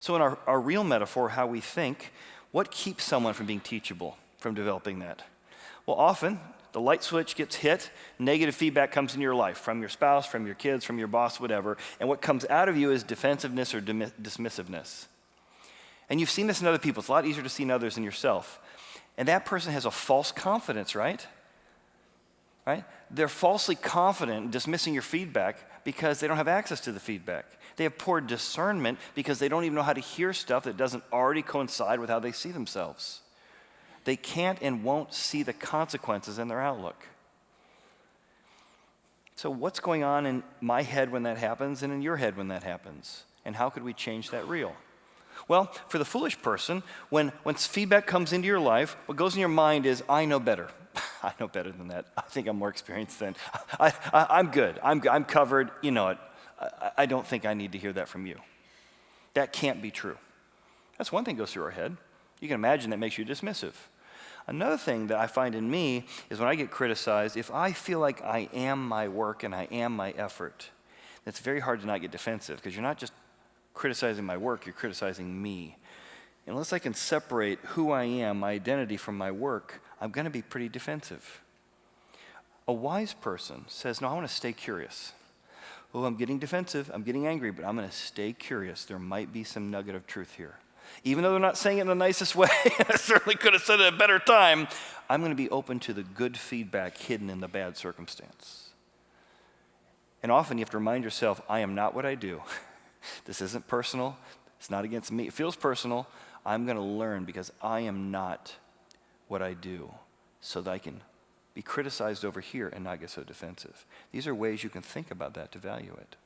So in our real metaphor, how we think, what keeps someone from being teachable, from developing that? Well, often the light switch gets hit, negative feedback comes into your life from your spouse, from your kids, from your boss, whatever, and what comes out of you is defensiveness or dismissiveness. And you've seen this in other people. It's a lot easier to see in others than yourself. And that person has a false confidence, right? Right? They're falsely confident in dismissing your feedback because they don't have access to the feedback. They have poor discernment because they don't even know how to hear stuff that doesn't already coincide with how they see themselves. They can't and won't see the consequences in their outlook. So what's going on in my head when that happens and in your head when that happens? And how could we change that real? Well, for the foolish person, when feedback comes into your life, what goes in your mind is, I know better. I know better than that. I think I'm more experienced than. I'm good. I'm covered. You know it. I don't think I need to hear that from you. That can't be true. That's one thing that goes through our head. You can imagine that makes you dismissive. Another thing that I find in me is when I get criticized, if I feel like I am my work and I am my effort, it's very hard to not get defensive because you're not just criticizing my work, you're criticizing me. Unless I can separate who I am, my identity, from my work, I'm going to be pretty defensive. A wise person says, no, I want to stay curious. Oh, I'm getting defensive, I'm getting angry, but I'm going to stay curious. There might be some nugget of truth here. Even though they're not saying it in the nicest way, I certainly could have said it at a better time, I'm going to be open to the good feedback hidden in the bad circumstance. And often you have to remind yourself, I am not what I do. This isn't personal. It's not against me. It feels personal. I'm going to learn because I am not what I do so that I can be criticized over here and not get so defensive. These are ways you can think about that to value it.